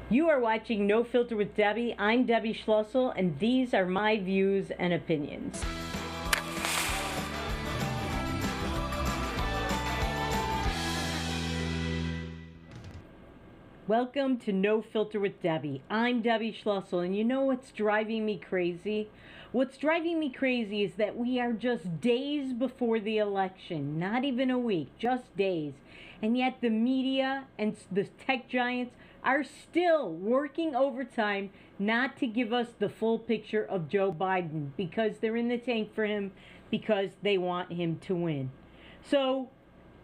You are watching No Filter with Debbie. I'm Debbie Schlussel, and these are my views and opinions. Welcome to No Filter with Debbie. I'm Debbie Schlussel, and you know what's driving me crazy? What's driving me crazy is that we are just days before the election, not even a week, just days. And yet the media and the tech giants are still working overtime not to give us the full picture of Joe Biden because they're in the tank for him because they want him to win. So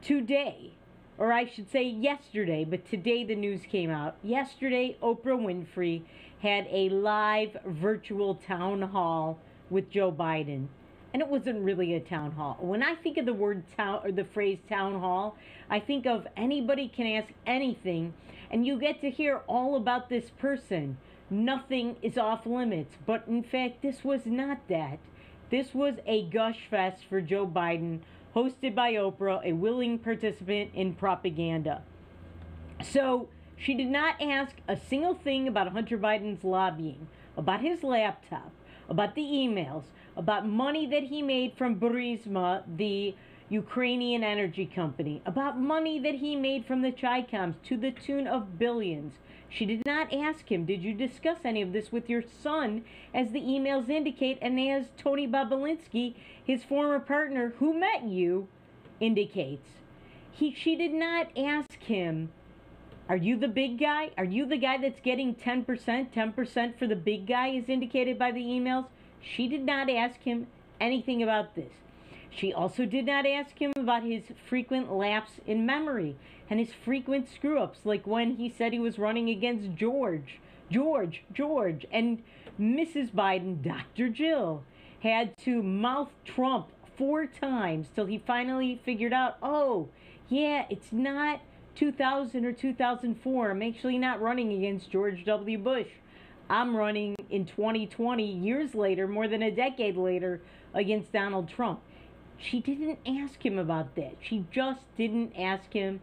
today, or I should say yesterday, but today the news came out. Yesterday, Oprah Winfrey had a live virtual town hall with Joe Biden. And it wasn't really a town hall. When I think of the word town or the phrase town hall, I think of anybody can ask anything and you get to hear all about this person. Nothing is off limits. But in fact, this was not that. This was a gush fest for Joe Biden, hosted by Oprah, a willing participant in propaganda. So she did not ask a single thing about Hunter Biden's lobbying, about his laptop, about the emails, about money that he made from Burisma, the Ukrainian energy company, about money that he made from the Chi-Coms to the tune of billions. She did not ask him, did you discuss any of this with your son, as the emails indicate, and as Tony Bobulinski, his former partner who met you, indicates. She did not ask him, are you the big guy? Are you the guy that's getting 10%? 10% for the big guy is indicated by the emails. She did not ask him anything about this. She also did not ask him about his frequent lapse in memory and his frequent screw-ups, like when he said he was running against George, and Mrs. Biden, Dr. Jill, had to mouth Trump 4 times till he finally figured out, oh, yeah, it's not 2000 or 2004. I'm actually not running against George W. Bush. I'm running in 2020, years later, more than a decade later, against Donald Trump. She didn't ask him about that. She just didn't ask him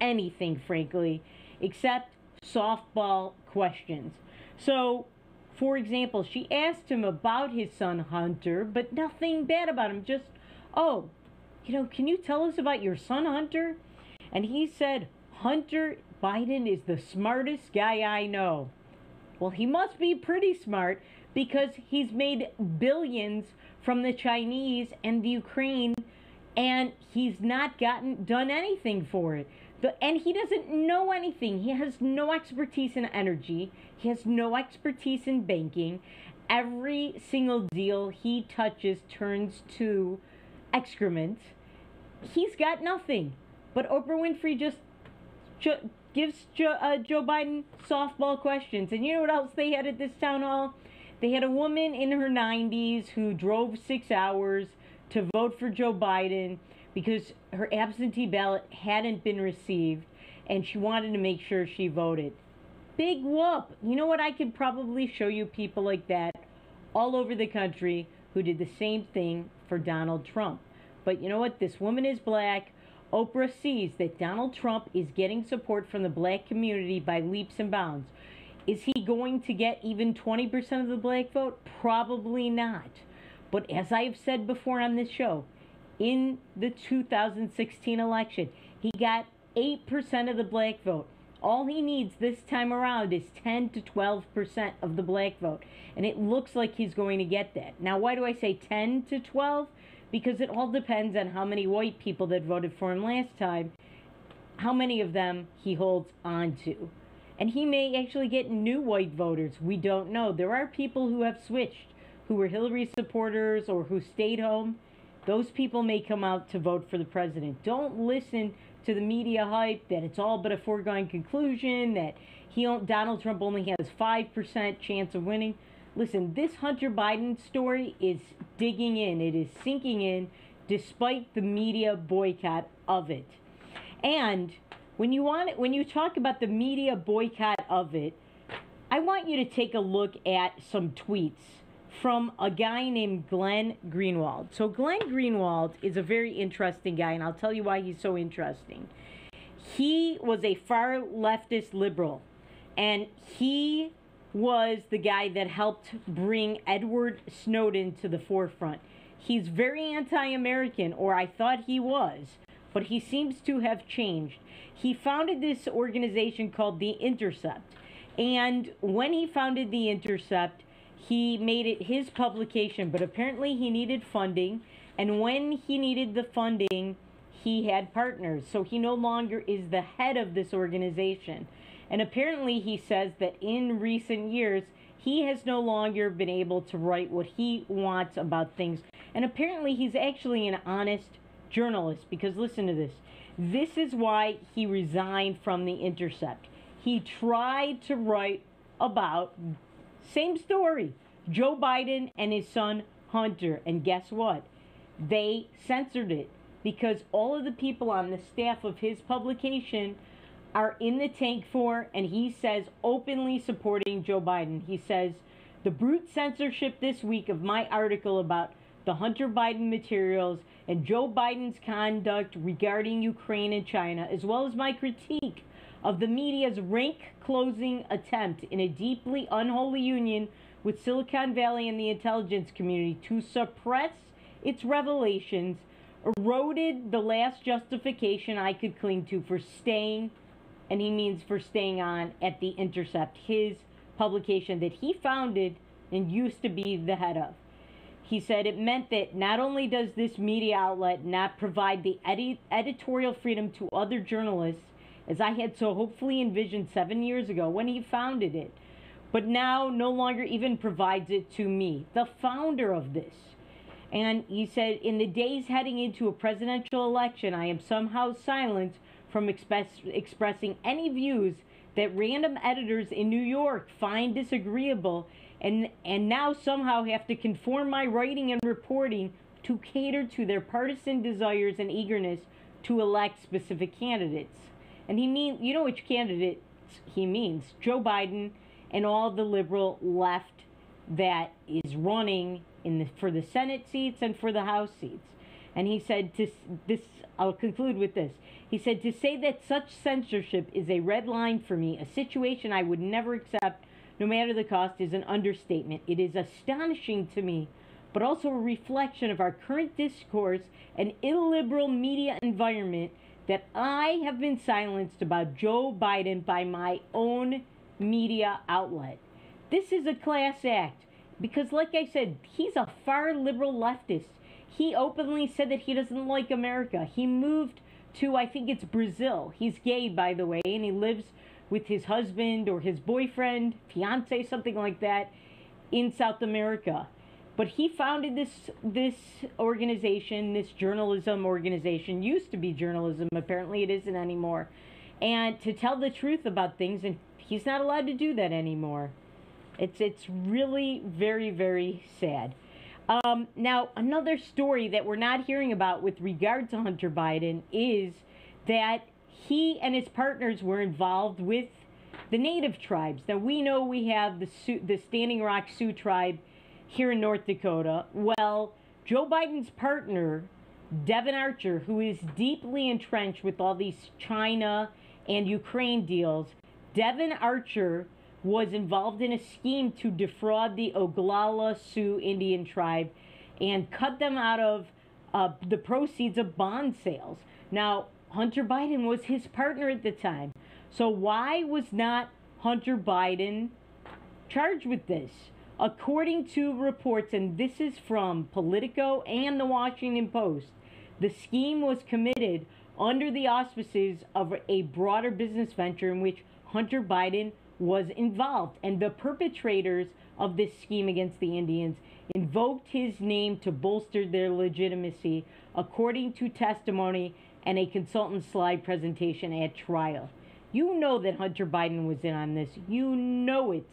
anything, frankly, except softball questions. So, for example, she asked him about his son Hunter, but nothing bad about him. Just, oh, can you tell us about your son Hunter? And he said, Hunter Biden is the smartest guy I know. Well, he must be pretty smart because he's made billions from the Chinese and the Ukraine, and he's not done anything for it. And he doesn't know anything. He has no expertise in energy. He has no expertise in banking. Every single deal he touches turns to excrement. He's got nothing. But Oprah Winfrey just gives Joe Biden softball questions. And you know what else they had at this town hall? They had a woman in her 90s who drove 6 hours to vote for Joe Biden because her absentee ballot hadn't been received, and she wanted to make sure she voted. Big whoop. You know what? I could probably show you people like that all over the country who did the same thing for Donald Trump. But you know what? This woman is black. Oprah sees that Donald Trump is getting support from the black community by leaps and bounds. Is he going to get even 20% of the black vote? Probably not. But as I have said before on this show, in the 2016 election, he got 8% of the black vote. All he needs this time around is 10 to 12% of the black vote. And it looks like he's going to get that. Now, why do I say 10 to 12? Because it all depends on how many white people that voted for him last time, how many of them he holds on to. And he may actually get new white voters. We don't know. There are people who have switched, who were Hillary supporters or who stayed home. Those people may come out to vote for the president. Don't listen to the media hype that it's all but a foregone conclusion, that Donald Trump only has 5% chance of winning. Listen, this Hunter Biden story is digging in. It is sinking in despite the media boycott of it. And when you talk about the media boycott of it, I want you to take a look at some tweets from a guy named Glenn Greenwald. So Glenn Greenwald is a very interesting guy, and I'll tell you why he's so interesting. He was a far leftist liberal. And he was the guy that helped bring Edward Snowden to the forefront. He's very anti-American, or I thought he was, but he seems to have changed. He founded this organization called The Intercept. And when he founded The Intercept, he made it his publication, but apparently he needed funding. And when he needed the funding, he had partners. So he no longer is the head of this organization. And apparently he says that in recent years, he has no longer been able to write what he wants about things. And apparently he's actually an honest journalist, because listen to this. This is why he resigned from The Intercept. He tried to write about, same story, Joe Biden and his son Hunter. And guess what? They censored it, because all of the people on the staff of his publication are in the tank for, and he says, openly supporting Joe Biden. He says, the brute censorship this week of my article about the Hunter Biden materials and Joe Biden's conduct regarding Ukraine and China, as well as my critique of the media's rank-closing attempt in a deeply unholy union with Silicon Valley and the intelligence community to suppress its revelations, eroded the last justification I could cling to for staying, and he means for staying on, at The Intercept, his publication that he founded and used to be the head of. He said it meant that not only does this media outlet not provide the editorial freedom to other journalists, as I had so hopefully envisioned 7 years ago when he founded it, but now no longer even provides it to me, the founder of this. And he said, in the days heading into a presidential election, I am somehow silenced from expressing any views that random editors in New York find disagreeable, and now somehow have to conform my writing and reporting to cater to their partisan desires and eagerness to elect specific candidates. And he means, you know which candidates he means, Joe Biden and all the liberal left that is running for the Senate seats and for the House seats. And he said, I'll conclude with this. He said, to say that such censorship is a red line for me, a situation I would never accept no matter the cost, is an understatement. It is astonishing to me, but also a reflection of our current discourse and illiberal media environment, that I have been silenced about Joe Biden by my own media outlet. This is a class act, because like I said, he's a far liberal leftist. He openly said that he doesn't like America. He moved to, I think it's Brazil. He's gay, by the way, and he lives with his husband or his boyfriend, fiance, something like that, in South America. But he founded this organization, this journalism organization, used to be journalism, apparently it isn't anymore, and to tell the truth about things, and he's not allowed to do that anymore. It's really very, very sad. Now, another story that we're not hearing about with regard to Hunter Biden is that he and his partners were involved with the native tribes. Now, we know we have the Standing Rock Sioux tribe here in North Dakota. Well, Joe Biden's partner, Devin Archer, who is deeply entrenched with all these China and Ukraine deals, Devin Archer was involved in a scheme to defraud the Oglala Sioux Indian tribe and cut them out of the proceeds of bond sales. Now, Hunter Biden was his partner at the time. So why was not Hunter Biden charged with this? According to reports, and this is from Politico and the Washington Post, the scheme was committed under the auspices of a broader business venture in which Hunter Biden was involved. And the perpetrators of this scheme against the Indians invoked his name to bolster their legitimacy, according to testimony and a consultant slide presentation at trial. You know that Hunter Biden was in on this. You know it.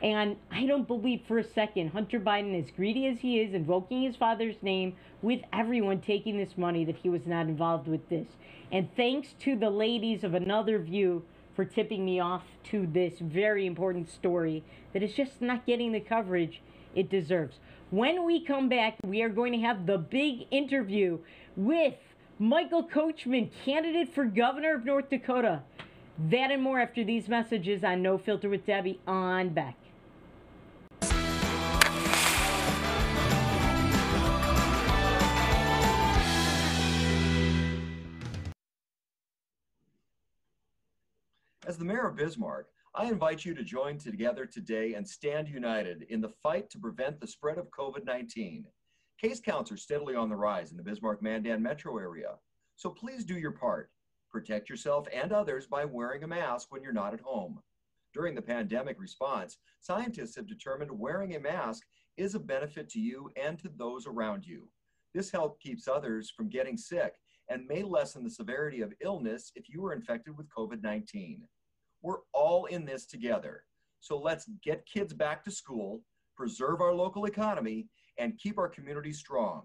And I don't believe for a second Hunter Biden, as greedy as he is, invoking his father's name with everyone taking this money, that he was not involved with this. And thanks to the ladies of Another View for tipping me off to this very important story that is just not getting the coverage it deserves. When we come back, we are going to have the big interview with Michael Coachman, candidate for governor of North Dakota. That and more after these messages on No Filter with Debbie on Beck. As the Mayor of Bismarck, I invite you to join together today and stand united in the fight to prevent the spread of COVID-19. Case counts are steadily on the rise in the Bismarck-Mandan metro area, so please do your part. Protect yourself and others by wearing a mask when you're not at home. During the pandemic response, scientists have determined wearing a mask is a benefit to you and to those around you. This help keeps others from getting sick and may lessen the severity of illness if you were infected with COVID-19. We're all in this together. So let's get kids back to school, preserve our local economy, and keep our community strong.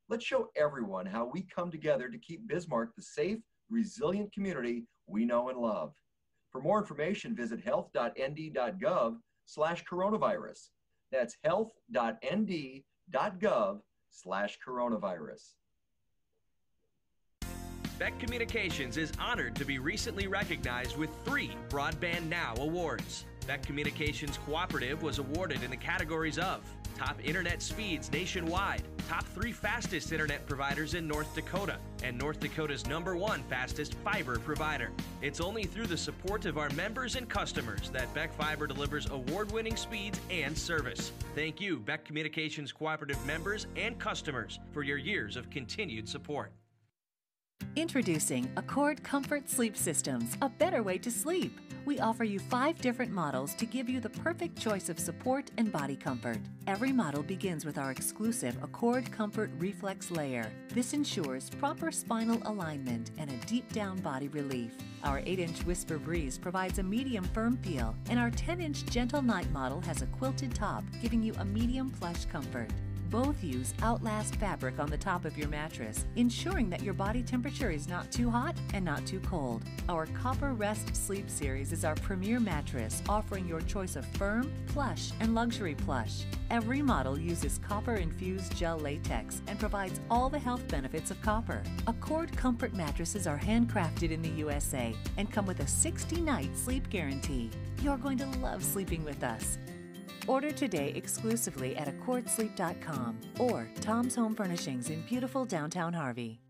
Let's show everyone how we come together to keep Bismarck the safe, resilient community we know and love. For more information, visit health.nd.gov/coronavirus. That's health.nd.gov/coronavirus. Beck Communications is honored to be recently recognized with 3 Broadband Now awards. Beck Communications Cooperative was awarded in the categories of Top Internet Speeds Nationwide, Top 3 Fastest Internet Providers in North Dakota, and North Dakota's #1 fastest fiber provider. It's only through the support of our members and customers that Beck Fiber delivers award-winning speeds and service. Thank you, Beck Communications Cooperative members and customers, for your years of continued support. Introducing Accord Comfort Sleep Systems, a better way to sleep. We offer you 5 different models to give you the perfect choice of support and body comfort. Every model begins with our exclusive Accord Comfort Reflex Layer. This ensures proper spinal alignment and a deep down body relief. Our 8-inch Whisper Breeze provides a medium firm feel, and our 10-inch Gentle Night model has a quilted top, giving you a medium plush comfort. Both use Outlast fabric on the top of your mattress, ensuring that your body temperature is not too hot and not too cold. Our Copper Rest Sleep Series is our premier mattress, offering your choice of firm, plush, and luxury plush. Every model uses copper-infused gel latex and provides all the health benefits of copper. Accord Comfort mattresses are handcrafted in the USA and come with a 60-night sleep guarantee. You're going to love sleeping with us. Order today exclusively at accordsleep.com or Tom's Home Furnishings in beautiful downtown Harvey.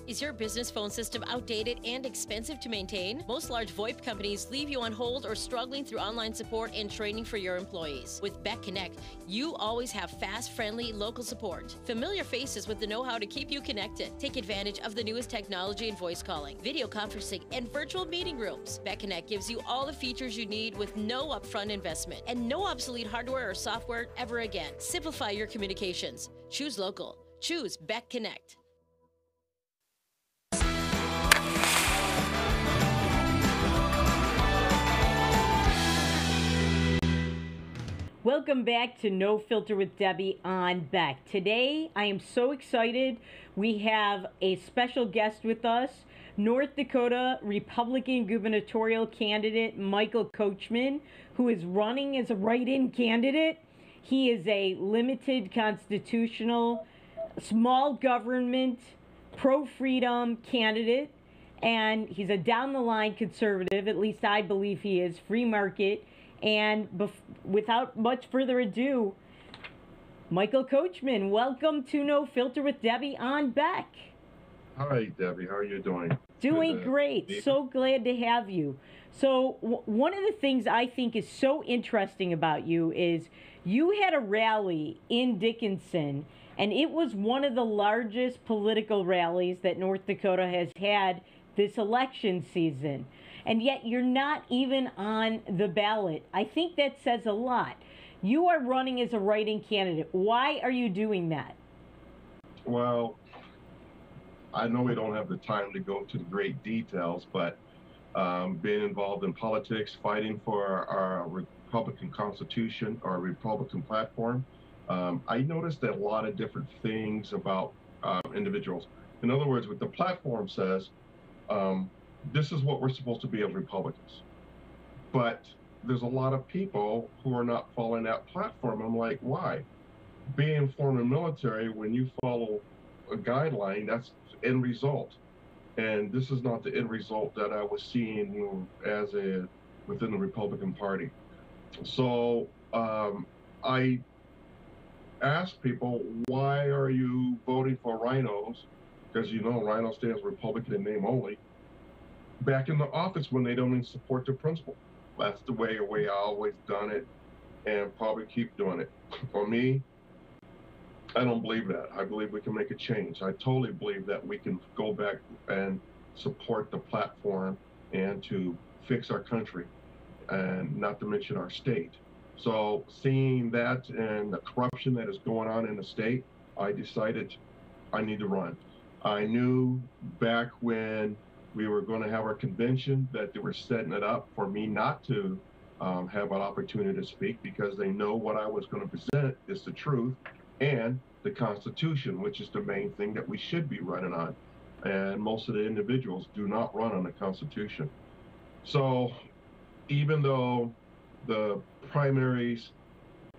Is your business phone system outdated and expensive to maintain? Most large VoIP companies leave you on hold or struggling through online support and training for your employees. With Beck Connect, you always have fast, friendly, local support. Familiar faces with the know-how to keep you connected. Take advantage of the newest technology in voice calling, video conferencing, and virtual meeting rooms. Beck Connect gives you all the features you need with no upfront investment and no obsolete hardware or software ever again. Simplify your communications. Choose local. Choose Beck Connect. Welcome back to No Filter with Debbie on Beck. Today, I am so excited. We have a special guest with us, North Dakota Republican gubernatorial candidate Michael Coachman, who is running as a write-in candidate. He is a limited constitutional, small government, pro-freedom candidate, and he's a down-the-line conservative, at least I believe he is, free market. And without much further ado, Michael Coachman, welcome to No Filter with Debbie on Beck. Hi, Debbie. How are you doing? Doing great. So glad to have you. So one of the things I think is so interesting about you is you had a rally in Dickinson, and it was one of the largest political rallies that North Dakota has had this election season. And yet you're not even on the ballot. I think that says a lot. You are running as a write-in candidate. Why are you doing that? Well, I know we don't have the time to go to the great details, but being involved in politics, fighting for our Republican Constitution, our Republican platform, I noticed a lot of different things about individuals. In other words, what the platform says, this is what we're supposed to be as Republicans. But there's a lot of people who are not following that platform. I'm like, why? Being former military, when you follow a guideline, that's end result. And this is not the end result that I was seeing within the Republican Party. So I asked people, why are you voting for rhinos? Because rhino stands Republican in name only. Back in the office when they don't even support the principle. That's the way I always done it, and probably keep doing it. For me, I don't believe that. I believe we can make a change. I totally believe that we can go back and support the platform and to fix our country, and not to mention our state. So seeing that and the corruption that is going on in the state, I decided I need to run. I knew back when we were going to have our convention that they were setting it up for me not to have an opportunity to speak, because they know what I was going to present is the truth and the Constitution, which is the main thing that we should be running on. And most of the individuals do not run on the Constitution. So even though the primaries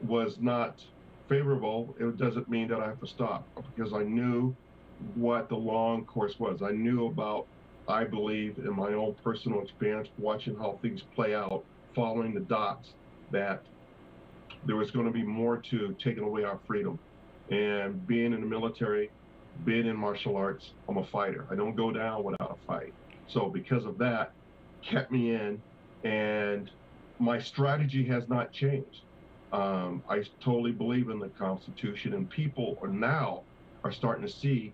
was not favorable, it doesn't mean that I have to stop, because I knew what the long course was. I knew about, I believe, in my own personal experience, watching how things play out, following the dots, that there was going to be more to taking away our freedom. And being in the military, being in martial arts, I'm a fighter. I don't go down without a fight. So because of that, kept me in, and my strategy has not changed. I totally believe in the Constitution, and people now are starting to see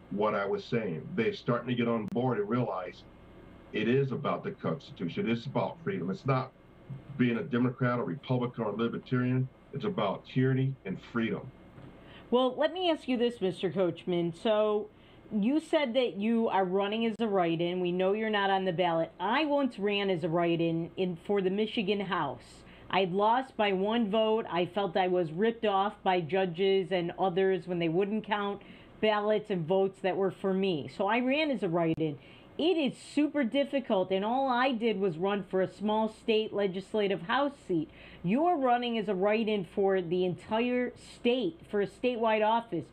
what I was saying. They're starting to get on board and realize it is about the Constitution. It's about freedom. It's not being a Democrat or Republican or Libertarian. It's about tyranny and freedom. Well, let me ask you this, Mr. Coachman. So you said that you are running as a write-in. We know you're not on the ballot. I once ran as a write-in for the Michigan House. I'd lost by 1 vote. I felt I was ripped off by judges and others when they wouldn't count ballots and votes that were for me. So I ran as a write-in. It is super difficult, and all I did was run for a small state legislative House seat. You're running as a write-in for the entire state, for a statewide office.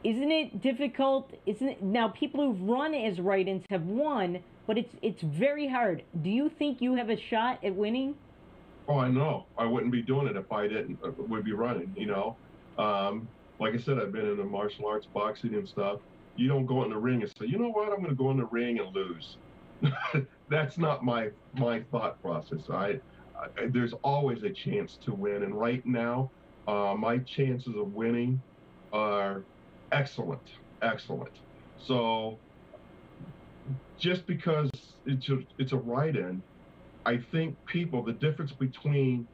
Isn't it difficult? Isn't it? Now, people who've run as write-ins have won, but it's very hard. Do you think you have a shot at winning? Oh, I know. I wouldn't be doing it if I would be running, Like I said, I've been in the martial arts, boxing and stuff. You don't go in the ring and say, you know what, I'm going to go in the ring and lose. That's not my thought process. There's always a chance to win. And right now, my chances of winning are excellent. So just because it's a write-in, I think the difference between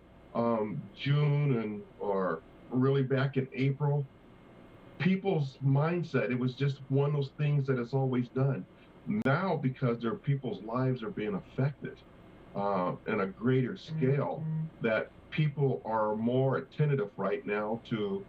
June or really back in April, people's mindset, it was just one of those things that it's always done. Now, because their people's lives are being affected in a greater scale, that people are more attentive right now to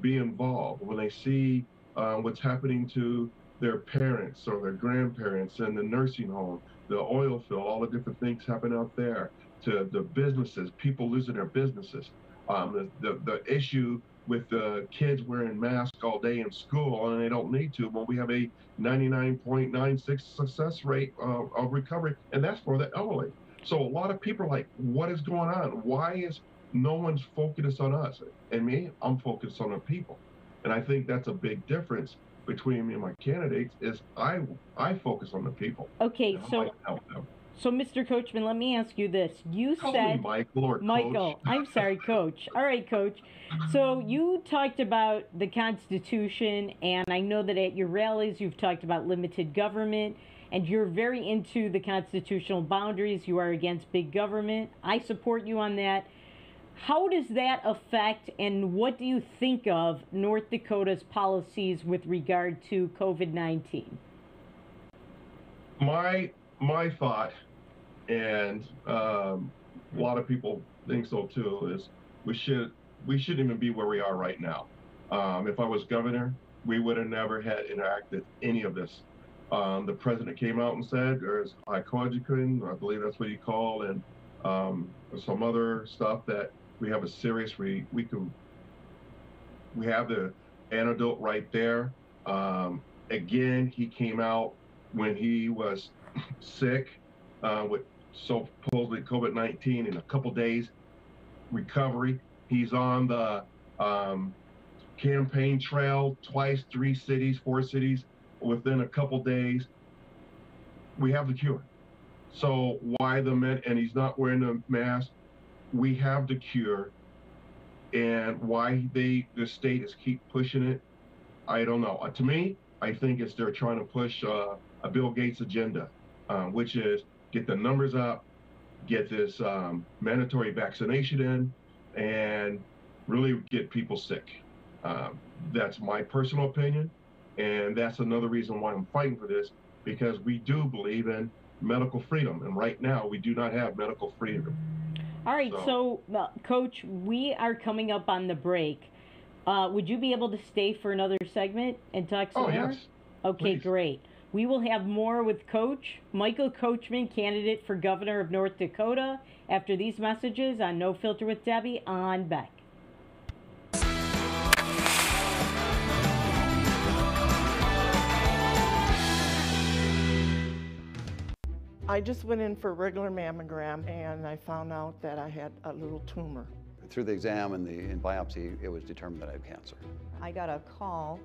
be involved. When they see what's happening to their parents or their grandparents in the nursing home, the oil field, all the different things happen out there, to the businesses, people losing their businesses, the issue with the kids wearing masks all day in school and they don't need to, when we have a 99.96 success rate of recovery, and that's for the elderly. So a lot of people are like, what is going on? Why is no one's focused on us? And me, I'm focused on the people. And I think that's a big difference between me and my candidates, is I focus on the people. Okay, so Mr. Coachman, let me ask you this. You Call said me Michael or Michael. Coach. I'm sorry, Coach. All right, Coach. So you talked about the Constitution, and I know that at your rallies you've talked about limited government, and you're very into the constitutional boundaries. You are against big government. I support you on that. How does that affect, and what do you think of North Dakota's policies with regard to COVID-19? My thought, and a lot of people think so too, is we shouldn't even be where we are right now. If I was governor, we would have never had interacted any of this. The president came out and said there's hydrogen, I believe that's what he called, and some other stuff that we have a serious, we have the antidote right there. Again, he came out when he was sick with supposedly COVID-19 in a couple days recovery. He's on the campaign trail twice, 3 cities, 4 cities within a couple days. We have the cure. So why and he's not wearing a mask. We have the cure, and why the state is keep pushing it, I don't know. To me, I think they're trying to push a Bill Gates agenda, which is get the numbers up, get this mandatory vaccination in, and really get people sick. That's my personal opinion, and that's another reason why I'm fighting for this, because we do believe in medical freedom, and right now we do not have medical freedom. All right, so Coach, we are coming up on the break. Would you be able to stay for another segment and talk some more? Yes. Okay, Please. Great. We will have more with Coach Michael Coachman, candidate for governor of North Dakota, after these messages on No Filter with Debbie on Beck. I just went in for a regular mammogram, and I found out that I had a little tumor. Through the exam and the biopsy, it was determined that I had cancer. I got a call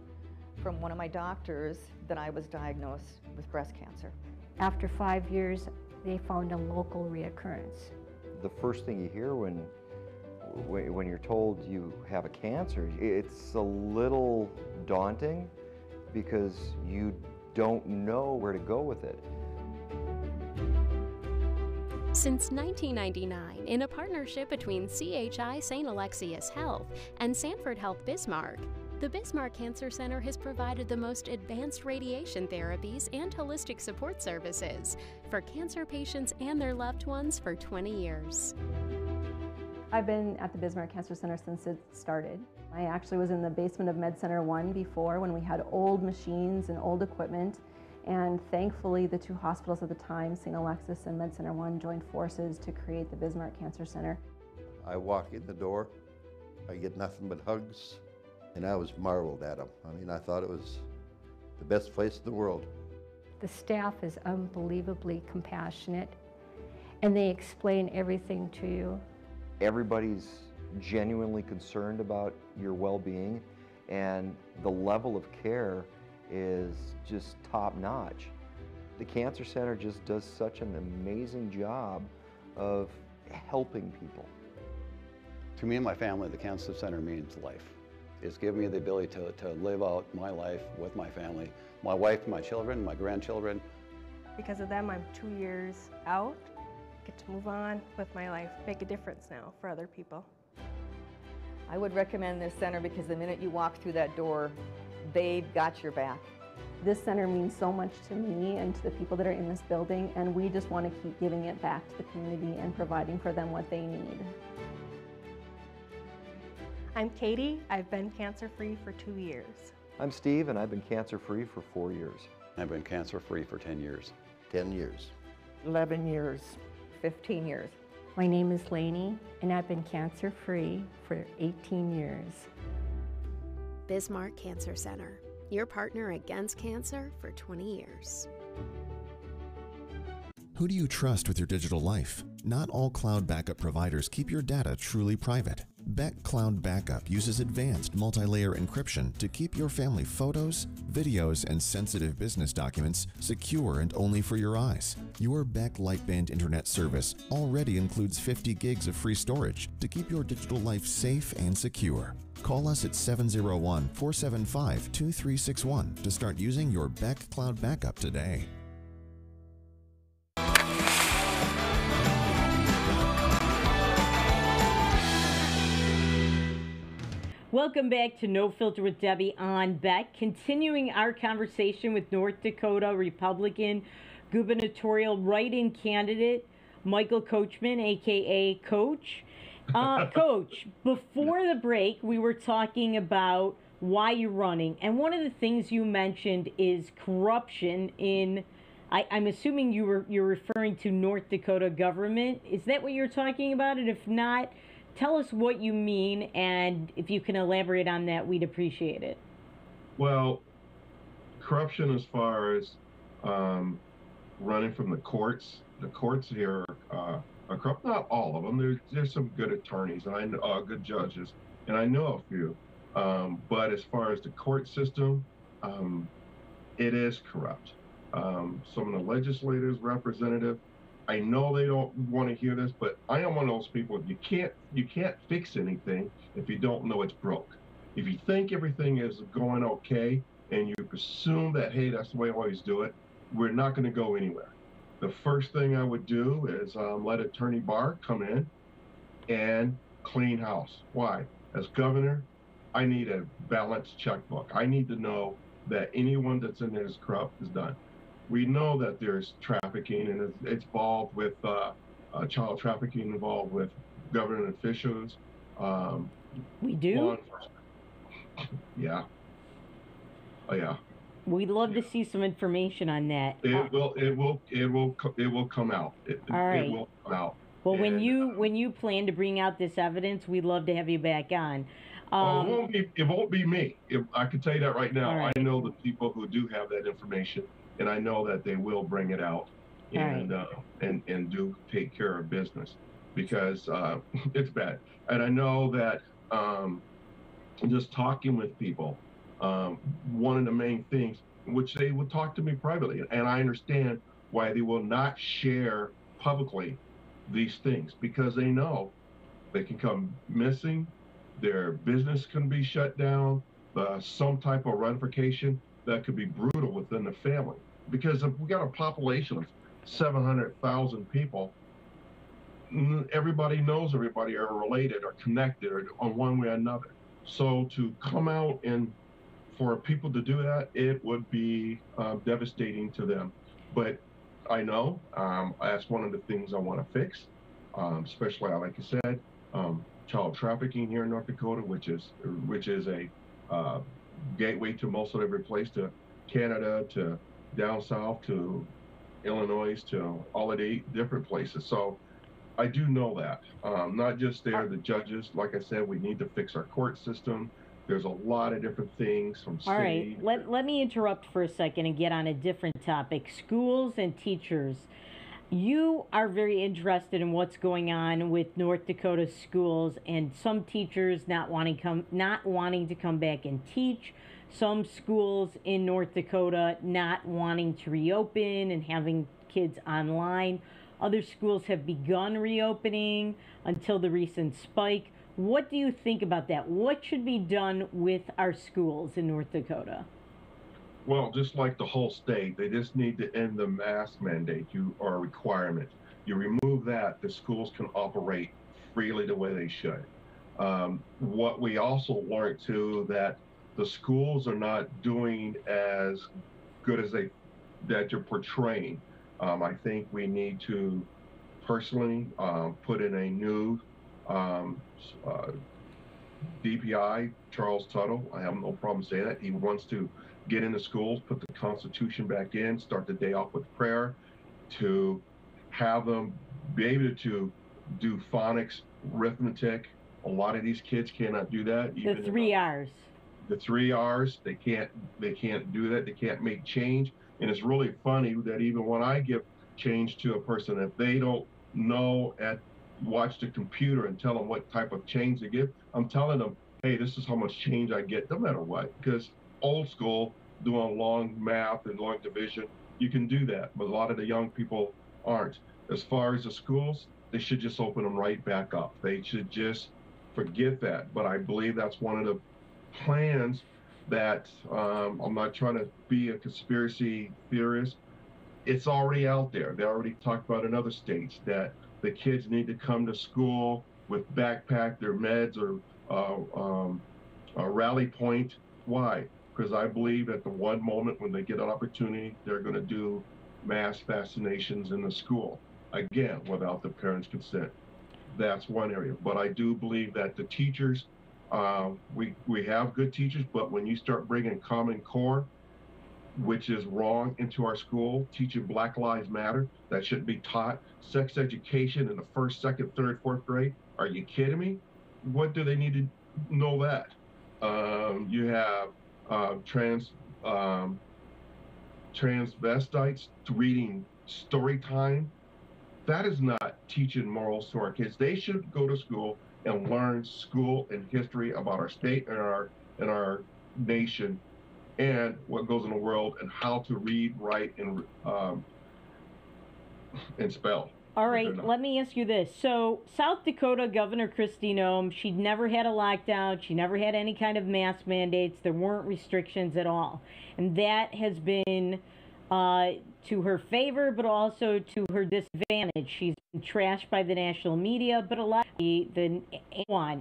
from one of my doctors that I was diagnosed with breast cancer. After 5 years, they found a local reoccurrence. The first thing you hear when you're told you have a cancer, it's a little daunting because you don't know where to go with it. Since 1999, in a partnership between CHI St. Alexius Health and Sanford Health Bismarck, the Bismarck Cancer Center has provided the most advanced radiation therapies and holistic support services for cancer patients and their loved ones for 20 years. I've been at the Bismarck Cancer Center since it started. I actually was in the basement of Med Center 1 before, when we had old machines and old equipment. And thankfully, the 2 hospitals at the time, St. Alexius and Med Center 1, joined forces to create the Bismarck Cancer Center. I walk in the door, I get nothing but hugs, and I was marveled at them. I mean, I thought it was the best place in the world. The staff is unbelievably compassionate, and they explain everything to you. Everybody's genuinely concerned about your well-being, and the level of care is just top-notch. The Cancer Center just does such an amazing job of helping people. To me and my family, the Cancer Center means life. It's given me the ability to live out my life with my family, my wife, my children, my grandchildren. Because of them, I'm 2 years out, get to move on with my life, make a difference now for other people. I would recommend this center because the minute you walk through that door, they've got your back. This center means so much to me and to the people that are in this building, and we just want to keep giving it back to the community and providing for them what they need. I'm Katie. I've been cancer-free for 2 years. I'm Steve, and I've been cancer-free for 4 years. I've been cancer-free for 10 years. 10 years. 11 years. 15 years. My name is Lainey, and I've been cancer-free for 18 years. Bismarck Cancer Center, your partner against cancer for 20 years. Who do you trust with your digital life? Not all cloud backup providers keep your data truly private. Beck Cloud Backup uses advanced multi-layer encryption to keep your family photos, videos, and sensitive business documents secure and only for your eyes. Your Beck Lightband Internet service already includes 50 gigs of free storage to keep your digital life safe and secure. Call us at 701-475-2361 to start using your Beck Cloud Backup today. Welcome back to No Filter with Debbie on Beck, continuing our conversation with North Dakota Republican gubernatorial write-in candidate Michael Coachman, aka Coach. Coach, before the break, we were talking about why you're running, and one of the things you mentioned is corruption in. I'm assuming you're referring to North Dakota government. Is that what you're talking about? And if not, tell us what you mean, and if you can elaborate on that, we'd appreciate it. Well, corruption as far as running from the courts. The courts here are corrupt. Not all of them. There's some good attorneys and I know good judges, and I know a few. But as far as the court system, it is corrupt. Some of the legislators, representatives, I know they don't want to hear this, but I am one of those people. You can't fix anything if you don't know it's broke. If you think everything is going okay and you assume that, hey, that's the way I always do it, we're not going to go anywhere. The first thing I would do is let Attorney Barr come in and clean house. Why? As governor, I need a balanced checkbook. I need to know that anyone that's in there is corrupt is done. We know that there's trafficking and it's involved with child trafficking, involved with government officials. We do? Yeah. Oh, yeah. We'd love to see some information on that. It will come out. All right. It will come out. Well, when you plan to bring out this evidence, we'd love to have you back on. It won't be me. I can tell you that right now. Right. I know the people who do have that information, and I know that they will bring it out and do take care of business, because it's bad. And I know that just talking with people, one of the main things, which they will talk to me privately, and I understand why they will not share publicly these things, because they know they can come missing, their business can be shut down, some type of ramification that could be brutal within the family. Because if we got a population of 700,000 people, everybody knows everybody, are related or connected or on one way or another. So to come out and for people to do that, it would be devastating to them. But I know that's one of the things I want to fix, especially, like you said, child trafficking here in North Dakota, which is a gateway to most of every place, to Canada, to down south, to Illinois, to all of the different places. So I do know that. Not just there, the judges, like I said, we need to fix our court system. There's a lot of different things from All city. right, let me interrupt for a second and get on a different topic. Schools and teachers. You are very interested in what's going on with North Dakota schools, and some teachers not wanting to come back and teach. Some schools in North Dakota not wanting to reopen and having kids online. Other schools have begun reopening until the recent spike. What do you think about that? What should be done with our schools in North Dakota? Well, just like the whole state, they just need to end the mask mandate or requirement. You remove that, the schools can operate freely the way they should. What we also learned too, that the schools are not doing as good as that you're portraying. I think we need to personally put in a new DPI, Charles Tuttle. I have no problem saying that. He wants to get into schools, put the Constitution back in, start the day off with prayer, to have them be able to do phonics, arithmetic. A lot of these kids cannot do that. The 3 R's. The 3 R's, they can't do that. They can't make change. And it's really funny that even when I give change to a person, if they don't know watch the computer and tell them what type of change to give, I'm telling them, hey, this is how much change I get, no matter what. Because old school, doing long math and long division, you can do that, but a lot of the young people aren't. As far as the schools, they should just open them right back up. They should just forget that. But I believe that's one of the plans that, I'm not trying to be a conspiracy theorist, it's already out there. They already talked about in other states that the kids need to come to school with backpack, their meds, or a rally point. Why? Because I believe at the one moment when they get an opportunity, they're going to do mass vaccinations in the school, again, without the parents' consent. That's one area. But I do believe that the teachers, we have good teachers, but when you start bringing Common Core, which is wrong, into our school, teaching Black Lives Matter, that shouldn't be taught. Sex education in the first, second, third, fourth grade. Are you kidding me? What do they need to know that? You have transvestites to reading story time. That is not teaching morals to our kids. They should go to school and learn school and history about our state and our nation and what goes in the world and how to read, write, and spell. All right, let me ask you this. So, South Dakota Governor Kristi Noem, she never had a lockdown. She never had any kind of mask mandates. There weren't restrictions at all. And that has been to her favor, but also to her disadvantage. She's been trashed by the national media, but a lot of the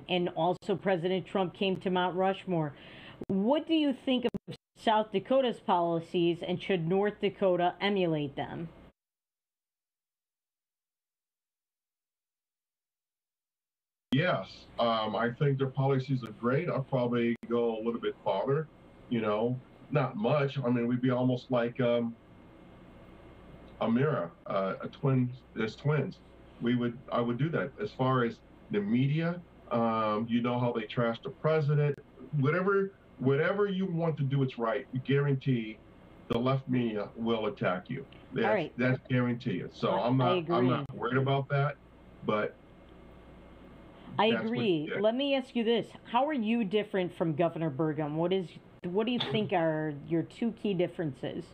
and also President Trump came to Mount Rushmore. What do you think of South Dakota's policies, and should North Dakota emulate them? Yes, I think their policies are great. I'll probably go a little bit farther, you know, not much. I mean, we'd be almost like Amira, as twins. I would do that. As far as the media, you know how they trash the president. Whatever you want to do, it's right. You guarantee the left media will attack you. That's guaranteed. So I'm not worried about that, but. I agree. Let me ask you this. How are you different from Governor Burgum? What do you think are your two key differences?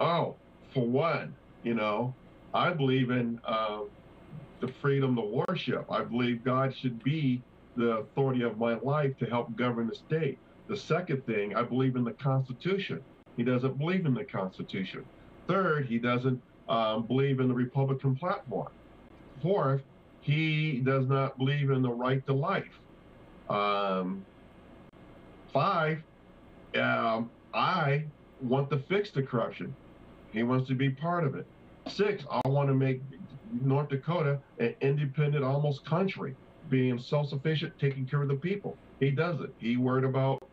Oh, for one, you know, I believe in the freedom to worship. I believe God should be the authority of my life to help govern the state. The second thing, I believe in the Constitution. He doesn't believe in the Constitution. Third, he doesn't believe in the Republican platform. Fourth, he does not believe in the right to life. 5, I want to fix the corruption. He wants to be part of it. 6, I want to make North Dakota an independent, almost country, being self-sufficient, taking care of the people. He doesn't. He worried about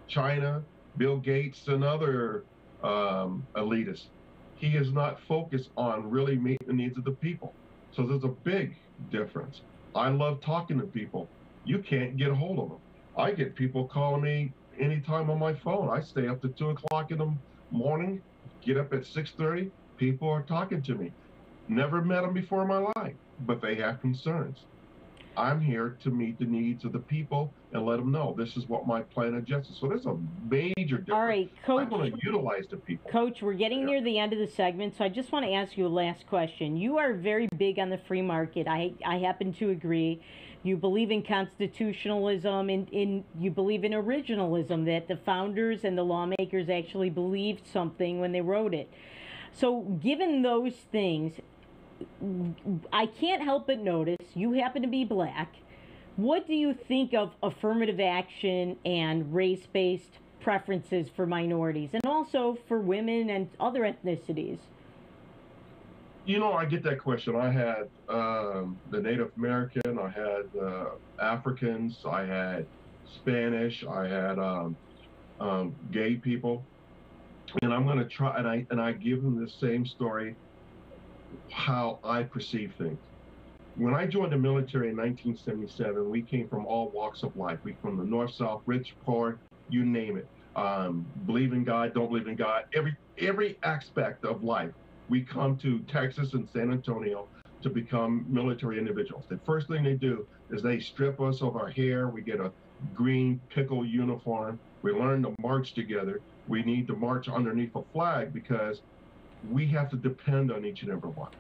China, Bill Gates, and other elitists. He is not focused on really meeting the needs of the people. So there's a big difference. I love talking to people. You can't get a hold of them. I get people calling me anytime on my phone. I stay up to 2 o'clock in the morning, get up at 6:30. People are talking to me. Never met them before in my life, but they have concerns. I'm here to meet the needs of the people and let them know this is what my plan of justice. So there's a major difference. All right, Coach. I'm going to utilize the people. Coach, we're getting near the end of the segment, so I just want to ask you a last question. You are very big on the free market. I happen to agree. You believe in constitutionalism, and you believe in originalism, that the founders and the lawmakers actually believed something when they wrote it. So given those things, I can't help but notice you happen to be black. What do you think of affirmative action and race-based preferences for minorities, and also for women and other ethnicities? You know, I get that question. I had the Native American, I had Africans, I had Spanish, I had gay people, and I'm going to try, and I give them the same story, how I perceive things. When I joined the military in 1977, we came from all walks of life. We from the north, south, rich, poor, you name it. Believe in God, don't believe in God. Every aspect of life. We come to Texas and San Antonio to become military individuals. The first thing they do is they strip us of our hair. We get a green pickle uniform. We learn to march together. We need to march underneath a flag because we have to depend on each and every one.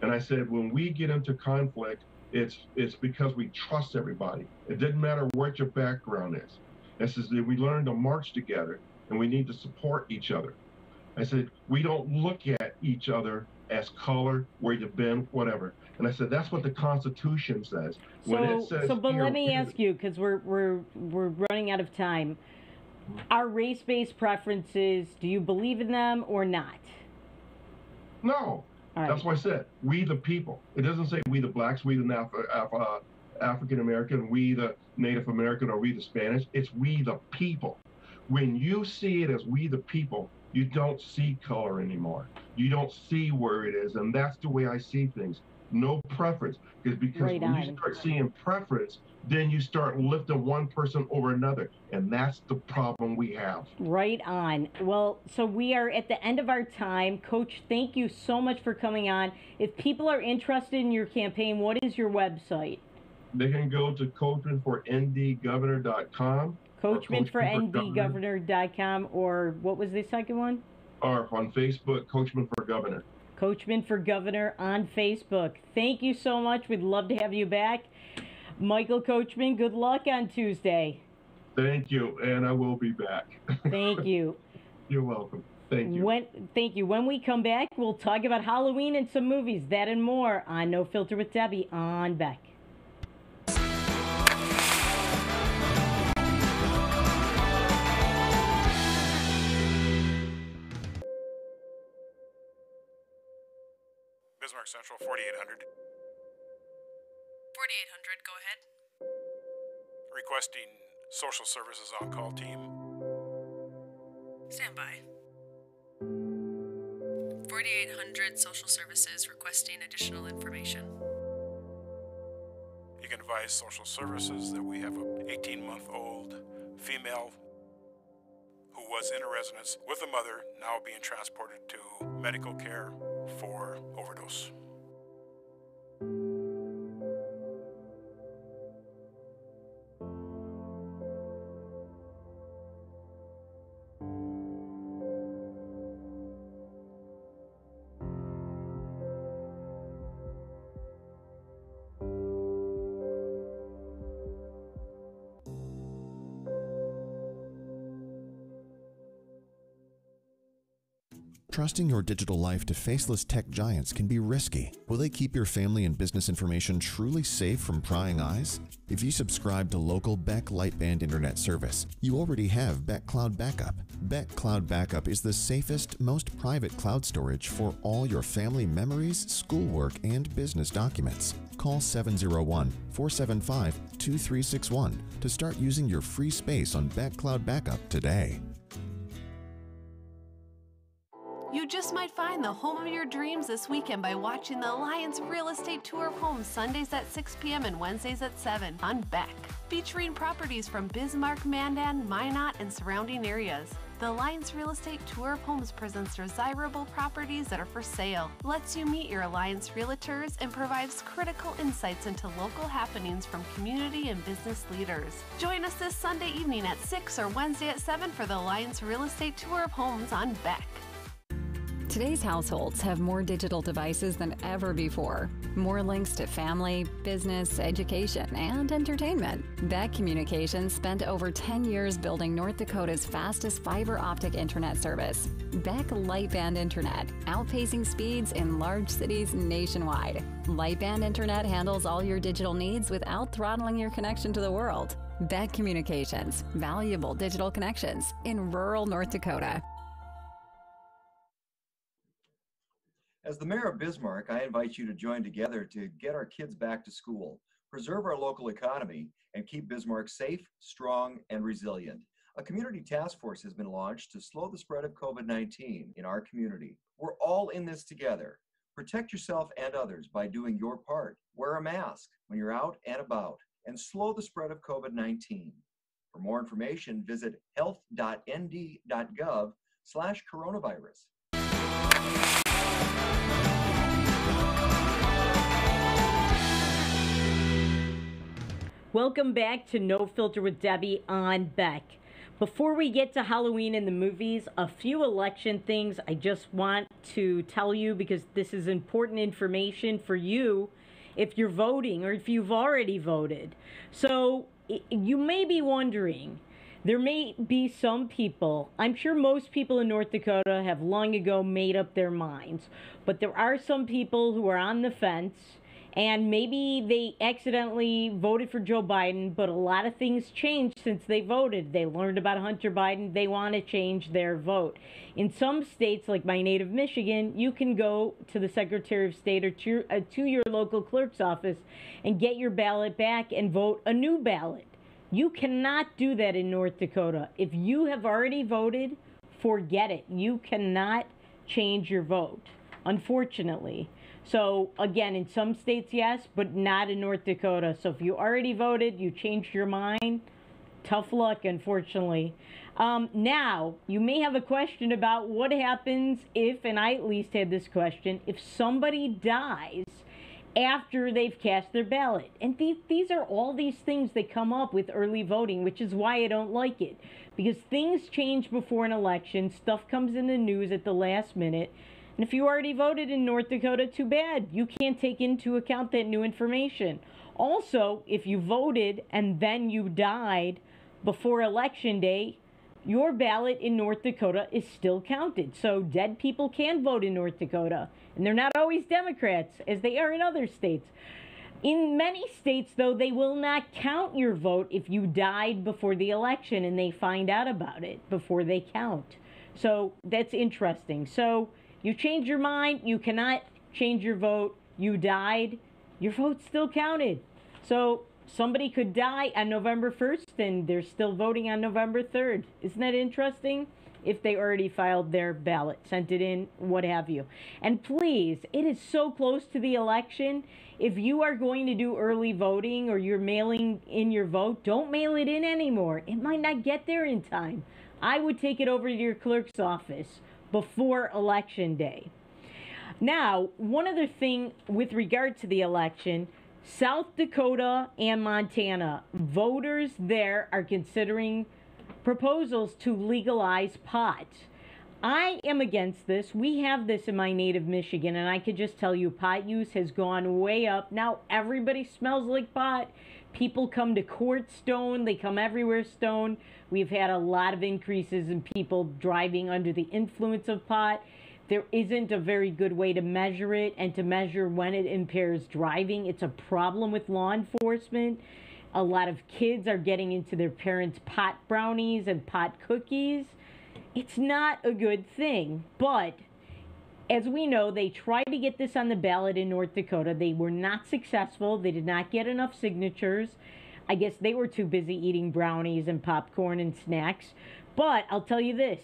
And I said, when we get into conflict, it's because we trust everybody. It doesn't matter what your background is. I said, we learn to march together, and we need to support each other. I said, we don't look at each other as color, where you've been, whatever. And I said, that's what the Constitution says. When it says but let me ask you, because we're running out of time. Our race-based preferences, do you believe in them or not? No. Right. That's why I said, we the people. It doesn't say we the blacks, we the African American, we the Native American, or we the Spanish. It's we the people. When you see it as we the people, you don't see color anymore. You don't see where it is, and that's the way I see things. no preference. Because Right when on. you start seeing preference, then you start lifting one person over another. And that's the problem we have. Right on. Well, so we are at the end of our time. Coach, thank you so much for coming on. If people are interested in your campaign, what is your website? They can go to coachmanforndgovernor.com. Coachmanforndgovernor.com, or what was the second one? Or on Facebook, Coachman for Governor. Coachman for Governor on Facebook. Thank you so much. We'd love to have you back. Michael Coachman, good luck on Tuesday. Thank you, and I will be back. Thank you. You're welcome. Thank you. Thank you. When we come back, we'll talk about Halloween and some movies. That and more on No Filter with Debbie on Beck. Bismarck Central, 4800. 4800, go ahead. Requesting social services on-call team. Stand by. 4800 social services requesting additional information. You can advise social services that we have an 18-month-old female who was in a residence with a mother, now being transported to medical care for overdose. Trusting your digital life to faceless tech giants can be risky. Will they keep your family and business information truly safe from prying eyes? If you subscribe to local Beck Lightband Internet service, you already have Beck Cloud Backup. Beck Cloud Backup is the safest, most private cloud storage for all your family memories, schoolwork, and business documents. Call 701-475-2361 to start using your free space on Beck Cloud Backup today. You just might find the home of your dreams this weekend by watching the Alliance Real Estate Tour of Homes Sundays at 6 p.m. and Wednesdays at 7 on Beck, featuring properties from Bismarck, Mandan, Minot, and surrounding areas. The Alliance Real Estate Tour of Homes presents desirable properties that are for sale, lets you meet your Alliance realtors, and provides critical insights into local happenings from community and business leaders. Join us this Sunday evening at 6 or Wednesday at 7 for the Alliance Real Estate Tour of Homes on Beck. Today's households have more digital devices than ever before. More links to family, business, education, and entertainment. Beck Communications spent over 10 years building North Dakota's fastest fiber optic internet service. Beck Lightband Internet, outpacing speeds in large cities nationwide. Lightband Internet handles all your digital needs without throttling your connection to the world. Beck Communications, valuable digital connections in rural North Dakota. As the mayor of Bismarck, I invite you to join together to get our kids back to school, preserve our local economy, and keep Bismarck safe, strong, and resilient. A community task force has been launched to slow the spread of COVID-19 in our community. We're all in this together. Protect yourself and others by doing your part. Wear a mask when you're out and about, and slow the spread of COVID-19. For more information, visit health.nd.gov/coronavirus. Welcome back to No Filter with Debbie on Beck. Before we get to Halloween and the movies, a few election things I just want to tell you because this is important information for you if you're voting or if you've already voted. So you may be wondering, there may be some people, I'm sure most people in North Dakota have long ago made up their minds, but there are some people who are on the fence. And maybe they accidentally voted for Joe Biden, but a lot of things changed since they voted. They learned about Hunter Biden. They want to change their vote. In some states, like my native Michigan, you can go to the Secretary of State or to your local clerk's office and get your ballot back and vote a new ballot. You cannot do that in North Dakota. If you have already voted, forget it. You cannot change your vote, unfortunately. So again, in some states, yes, but not in North Dakota. So if you already voted, you changed your mind, tough luck, unfortunately. Now, you may have a question about what happens if, and I at least had this question, if somebody dies after they've cast their ballot. And these are all these things that come up with early voting, which is why I don't like it. Because things change before an election, stuff comes in the news at the last minute. And if you already voted in North Dakota, too bad. You can't take into account that new information. Also, if you voted and then you died before Election Day, your ballot in North Dakota is still counted. So dead people can vote in North Dakota. And they're not always Democrats, as they are in other states. In many states, though, they will not count your vote if you died before the election and they find out about it before they count. So that's interesting. So you change your mind, you cannot change your vote, you died, your vote's still counted. So somebody could die on November 1st and they're still voting on November 3rd. Isn't that interesting? If they already filed their ballot, sent it in, what have you. And please, it is so close to the election. If you are going to do early voting or you're mailing in your vote, don't mail it in anymore. It might not get there in time. I would take it over to your clerk's office before Election Day. Now, one other thing with regard to the election, South Dakota and Montana, voters there are considering proposals to legalize pot. I am against this. We have this in my native Michigan, and I could just tell you pot use has gone way up. Now everybody smells like pot. People come to court stoned. They come everywhere stoned. We've had a lot of increases in people driving under the influence of pot. There isn't a very good way to measure it and to measure when it impairs driving. It's a problem with law enforcement. A lot of kids are getting into their parents' pot brownies and pot cookies. It's not a good thing, but as we know, they tried to get this on the ballot in North Dakota. They were not successful. They did not get enough signatures. I guess they were too busy eating brownies and popcorn and snacks. But I'll tell you this,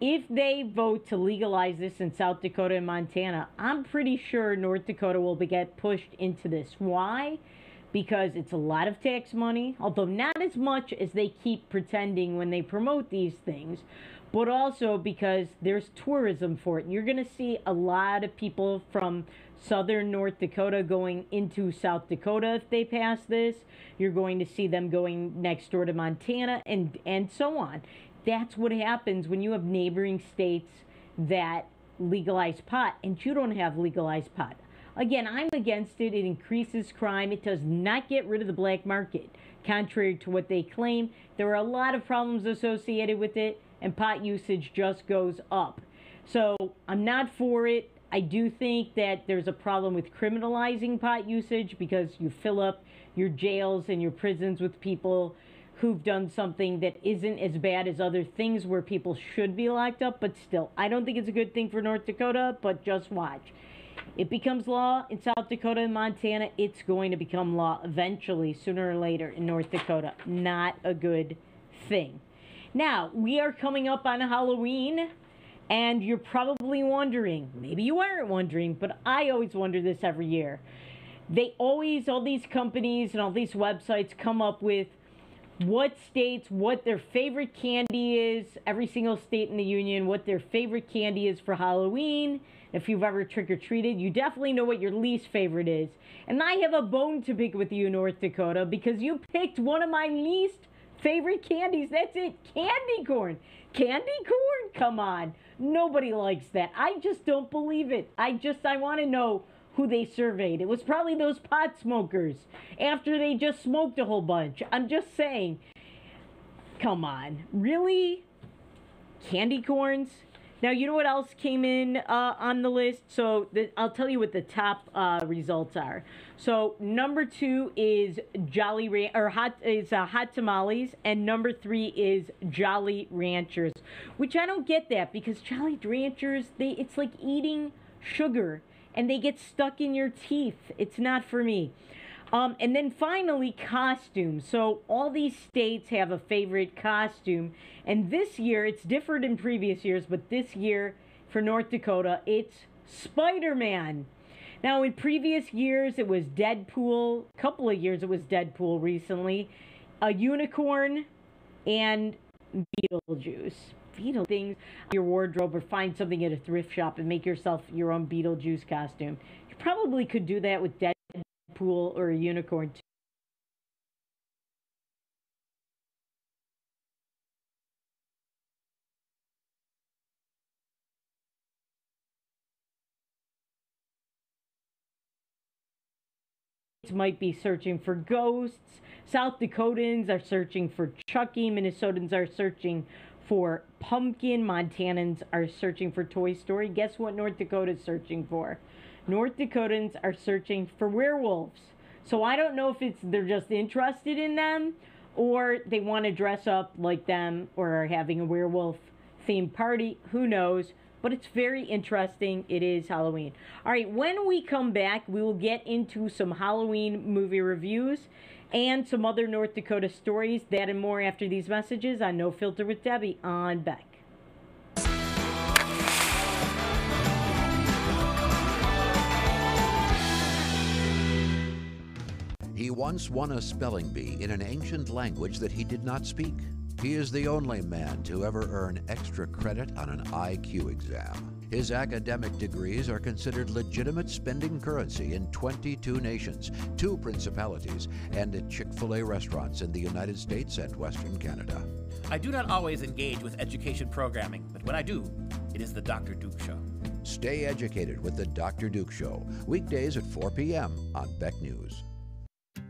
if they vote to legalize this in South Dakota and Montana, I'm pretty sure North Dakota will get pushed into this. Why? Because it's a lot of tax money, although not as much as they keep pretending when they promote these things, but also because there's tourism for it. You're going to see a lot of people from southern North Dakota going into South Dakota if they pass this. You're going to see them going next door to Montana and so on. That's what happens when you have neighboring states that legalize pot and you don't have legalized pot. Again, I'm against it. It increases crime. It does not get rid of the black market, contrary to what they claim. There are a lot of problems associated with it, and pot usage just goes up. So I'm not for it. I do think that there's a problem with criminalizing pot usage because you fill up your jails and your prisons with people who've done something that isn't as bad as other things where people should be locked up. But still, I don't think it's a good thing for North Dakota, but just watch. It becomes law in South Dakota and Montana, it's going to become law eventually, sooner or later, in North Dakota. Not a good thing. Now, we are coming up on Halloween, and you're probably wondering, maybe you aren't wondering, but I always wonder this every year. All these companies and all these websites come up with what states, what their favorite candy is, every single state in the union, what their favorite candy is for Halloween. If you've ever trick-or-treated, you definitely know what your least favorite is. And I have a bone to pick with you, North Dakota, because you picked one of my least favorite candies. That's it, candy corn. Candy corn? Come on. Nobody likes that. I just don't believe it. I want to know who they surveyed. It was probably those pot smokers after they just smoked a whole bunch. I'm just saying. Come on. Really? Candy corns? Now, you know what else came in on the list? So I'll tell you what the top results are. So number 2 is Hot Tamales, and number 3 is Jolly Ranchers, which I don't get that because Jolly Ranchers, it's like eating sugar and they get stuck in your teeth. It's not for me. And then finally, costumes. So all these states have a favorite costume. And this year, it's different in previous years, but this year for North Dakota, it's Spider-Man. Now, in previous years, it was Deadpool. A couple of years, it was Deadpool recently. A unicorn and Beetlejuice. Beetle things in your wardrobe, or find something at a thrift shop and make yourself your own Beetlejuice costume. You probably could do that with Deadpool or a unicorn too. Might be searching for ghosts. South Dakotans are searching for Chucky. Minnesotans are searching for pumpkin. Montanans are searching for Toy Story. Guess what North Dakota's searching for? North Dakotans are searching for werewolves. So I don't know if they're just interested in them, or they want to dress up like them, or are having a werewolf themed party. Who knows? But it's very interesting. It is Halloween. All right, when we come back, we will get into some Halloween movie reviews and some other North Dakota stories. That and more after these messages on No Filter with Debbie on Beck. He once won a spelling bee in an ancient language that he did not speak. He is the only man to ever earn extra credit on an IQ exam. His academic degrees are considered legitimate spending currency in 22 nations, 2 principalities, and at Chick-fil-A restaurants in the United States and Western Canada. I do not always engage with education programming, but when I do, it is the Dr. Duke Show. Stay educated with the Dr. Duke Show, weekdays at 4 p.m. on Beck News.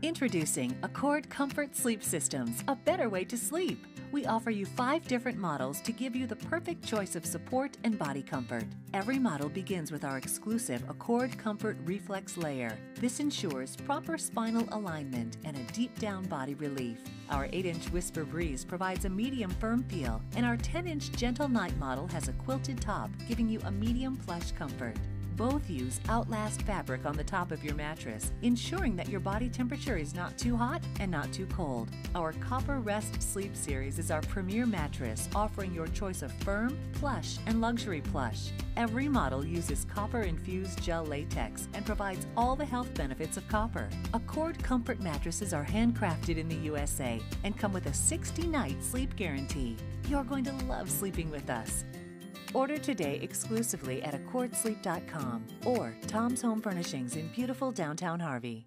Introducing Accord Comfort Sleep Systems, a better way to sleep. We offer you 5 different models to give you the perfect choice of support and body comfort. Every model begins with our exclusive Accord Comfort Reflex Layer. This ensures proper spinal alignment and a deep down body relief. Our 8-inch Whisper Breeze provides a medium firm feel, and our 10-inch Gentle Night model has a quilted top, giving you a medium plush comfort. Both use Outlast fabric on the top of your mattress, ensuring that your body temperature is not too hot and not too cold. Our Copper Rest Sleep Series is our premier mattress, offering your choice of firm, plush, and luxury plush. Every model uses copper-infused gel latex and provides all the health benefits of copper. Accord Comfort mattresses are handcrafted in the USA and come with a 60-night sleep guarantee. You're going to love sleeping with us. Order today exclusively at accordsleep.com or Tom's Home Furnishings in beautiful downtown Harvey.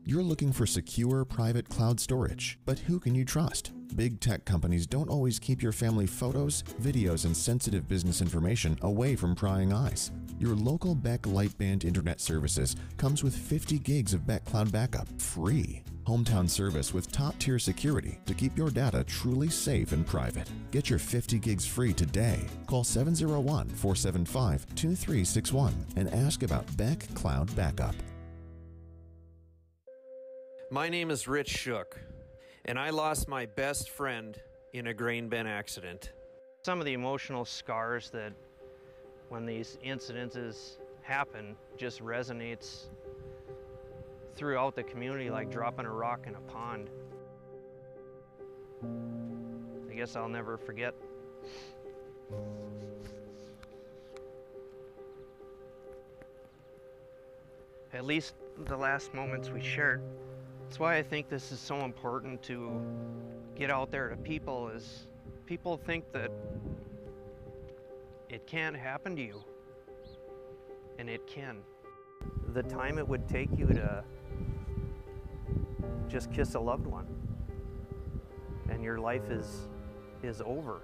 You're looking for secure private cloud storage, but who can you trust? Big tech companies don't always keep your family photos, videos, and sensitive business information away from prying eyes. Your local Beck Lightband Internet Services comes with 50 gigs of Beck Cloud Backup, free. Hometown service with top-tier security to keep your data truly safe and private. Get your 50 gigs free today. Call 701-475-2361 and ask about Beck Cloud Backup. My name is Rich Shook, and I lost my best friend in a grain bin accident. Some of the emotional scars that when these incidences happen just resonates throughout the community like dropping a rock in a pond. I guess I'll never forget. At least the last moments we shared. That's why I think this is so important to get out there to people, is people think that it can't happen to you, and it can. The time it would take you to just kiss a loved one, and your life is over.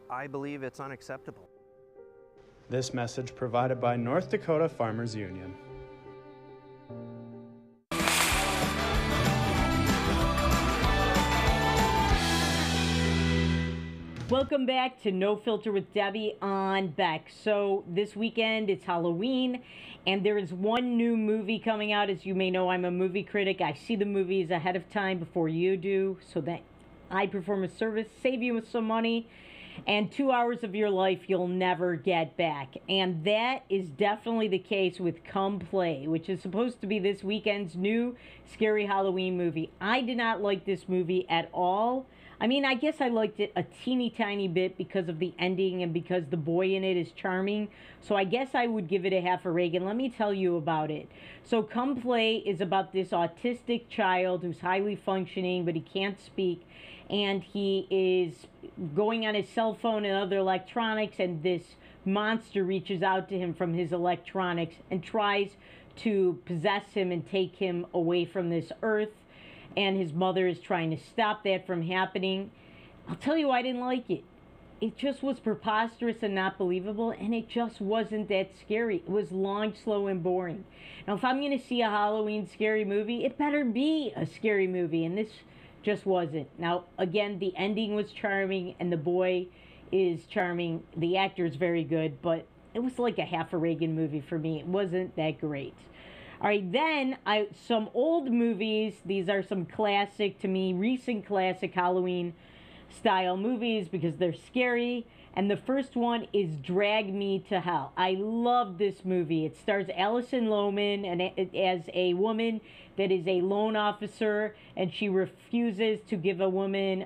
I believe it's unacceptable. This message provided by North Dakota Farmers Union. Welcome back to No Filter with Debbie on Beck. So this weekend it's Halloween, and there is one new movie coming out. As you may know, I'm a movie critic. I see the movies ahead of time before you do, so that I perform a service, save you some money, and 2 hours of your life you'll never get back. And that is definitely the case with Come Play, which is supposed to be this weekend's new scary Halloween movie. I did not like this movie at all. I mean, I guess I liked it a teeny tiny bit because of the ending and because the boy in it is charming. So I guess I would give it a half a Reagan. Let me tell you about it. So Come Play is about this autistic child who's highly functioning, but he can't speak. And he is going on his cell phone and other electronics, and this monster reaches out to him from his electronics and tries to possess him and take him away from this earth. And his mother is trying to stop that from happening. I'll tell you, I didn't like it. It just was preposterous and not believable, and it just wasn't that scary. It was long, slow, and boring. Now, if I'm going to see a Halloween scary movie, it better be a scary movie, and this just wasn't. Now, again, the ending was charming, and the boy is charming. The actor is very good, but it was like a half a Reagan movie for me. It wasn't that great. All right, then some old movies. These are some classic, to me, recent classic Halloween style movies because they're scary. And the first one is Drag Me to Hell. I love this movie. It stars Alison Lohman and as a woman that is a loan officer, and she refuses to give a woman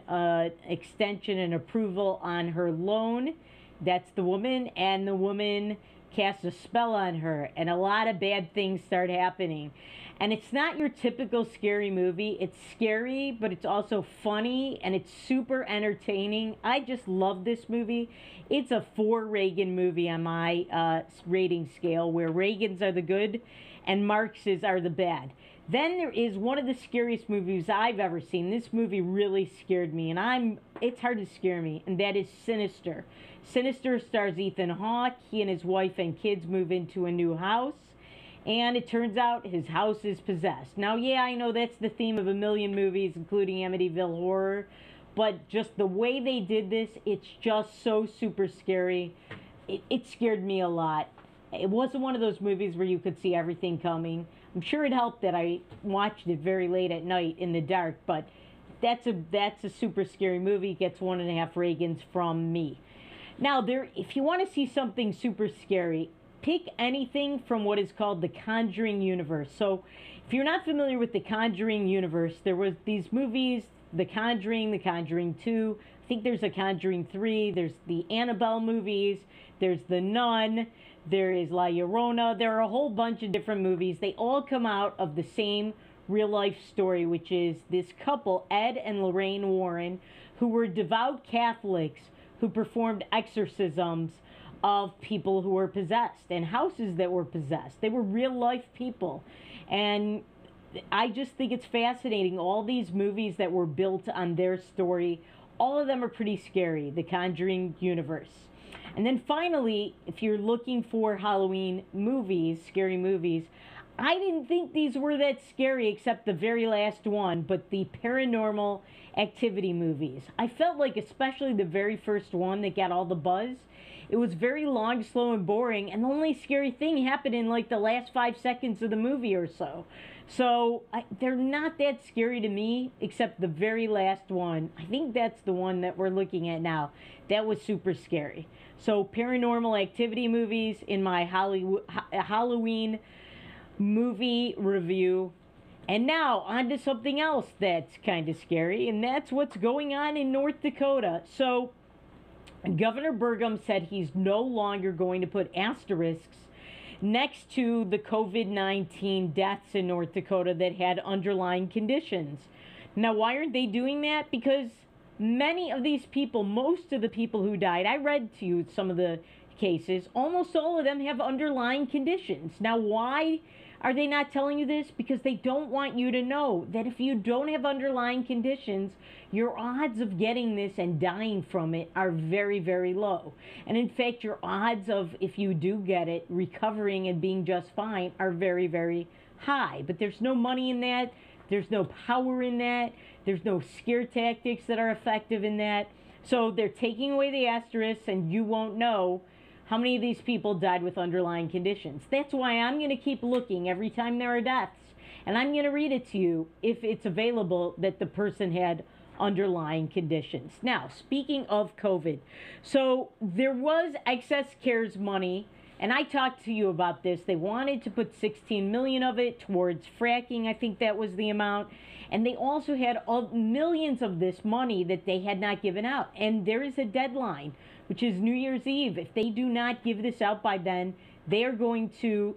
extension and approval on her loan. That's the woman, and the woman casts a spell on her, and a lot of bad things start happening. And it's not your typical scary movie. It's scary, but it's also funny, and it's super entertaining. I just love this movie. It's a 4 Reagan movie on my rating scale, where Reagans are the good and Marxes are the bad. Then there is one of the scariest movies I've ever seen. This movie really scared me, and it's hard to scare me, and that is Sinister. Sinister stars Ethan Hawke. He and his wife and kids move into a new house, and it turns out his house is possessed. Now, yeah, I know that's the theme of a million movies, including Amityville Horror, but just the way they did this, it's just so super scary. It scared me a lot. It wasn't one of those movies where you could see everything coming. I'm sure it helped that I watched it very late at night in the dark, but that's a super scary movie. It gets 1.5 Reagans from me. Now, if you want to see something super scary, pick anything from what is called the Conjuring universe. So, if you're not familiar with the Conjuring universe, there was these movies, The Conjuring, The Conjuring 2, I think there's a Conjuring 3, there's the Annabelle movies, there's The Nun, there is La Llorona, there are a whole bunch of different movies. They all come out of the same real-life story, which is this couple, Ed and Lorraine Warren, who were devout Catholics who performed exorcisms of people who were possessed and houses that were possessed. They were real-life people. And I just think it's fascinating. All these movies that were built on their story, all of them are pretty scary, the Conjuring universe. And then finally, if you're looking for Halloween movies, scary movies, I didn't think these were that scary except the very last one, but the Paranormal Activity movies. I felt like especially the very first one that got all the buzz, it was very long, slow, and boring, and the only scary thing happened in like the last 5 seconds of the movie or so. So they're not that scary to me, except the very last one. I think that's the one that we're looking at now. That was super scary. So Paranormal Activity movies in my Halloween movie review. And now on to something else that's kind of scary, and that's what's going on in North Dakota. So Governor Burgum said he's no longer going to put asterisks next to the COVID-19 deaths in North Dakota that had underlying conditions. Now, why aren't they doing that? Because many of these people, most of the people who died, I read to you some of the cases, almost all of them have underlying conditions. Now, why are they not telling you this? Because they don't want you to know that if you don't have underlying conditions, your odds of getting this and dying from it are very, very low. And in fact, your odds of, if you do get it, recovering and being just fine are very, very high. But there's no money in that. There's no power in that. There's no scare tactics that are effective in that. So they're taking away the asterisks, and you won't know how many of these people died with underlying conditions. That's why I'm going to keep looking every time there are deaths. And I'm going to read it to you if it's available that the person had underlying conditions. Now, speaking of COVID, so there was excess CARES money And I talked to you about this. They wanted to put 16 million of it towards fracking. I think that was the amount. And they also had millions of this money that they had not given out. And there is a deadline, which is New Year's Eve. If they do not give this out by then, they are going to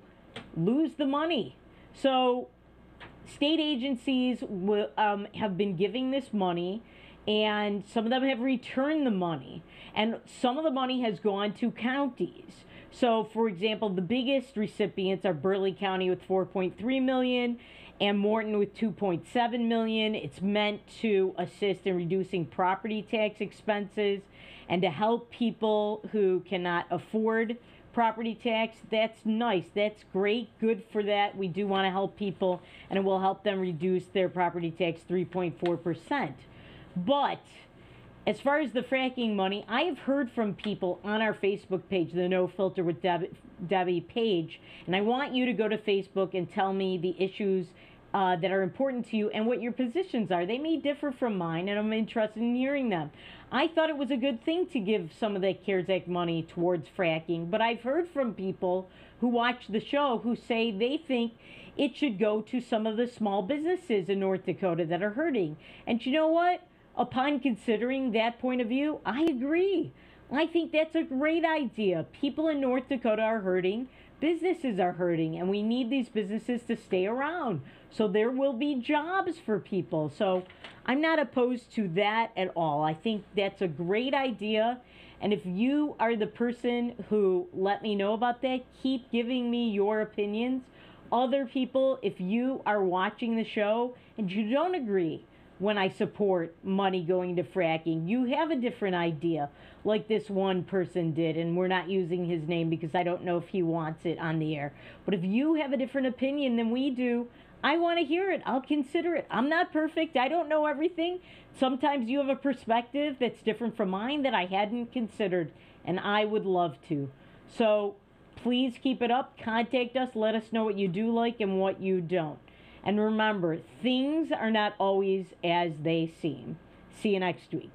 lose the money. So state agencies have been giving this money, and some of them have returned the money. And some of the money has gone to counties. So, for example, the biggest recipients are Burleigh County with $4.3 million and Morton with $2.7 million. It's meant to assist in reducing property tax expenses and to help people who cannot afford property tax. That's nice. That's great. Good for that. We do want to help people, and it will help them reduce their property tax 3.4%. But as far as the fracking money, I have heard from people on our Facebook page, the No Filter with Debbie page, and I want you to go to Facebook and tell me the issues that are important to you and what your positions are. They may differ from mine, and I'm interested in hearing them. I thought it was a good thing to give some of that CARES Act money towards fracking, but I've heard from people who watch the show who say they think it should go to some of the small businesses in North Dakota that are hurting. And you know what? Upon considering that point of view, I agree. I think that's a great idea. People in North Dakota are hurting. Businesses are hurting, and we need these businesses to stay around. So there will be jobs for people. So I'm not opposed to that at all. I think that's a great idea. And if you are the person who let me know about that, keep giving me your opinions. Other people, if you are watching the show and you don't agree when I support money going to fracking, you have a different idea, like this one person did, and we're not using his name because I don't know if he wants it on the air. But if you have a different opinion than we do, I want to hear it. I'll consider it. I'm not perfect. I don't know everything. Sometimes you have a perspective that's different from mine that I hadn't considered, and I would love to. So please keep it up. Contact us. Let us know what you do like and what you don't. And remember, things are not always as they seem. See you next week.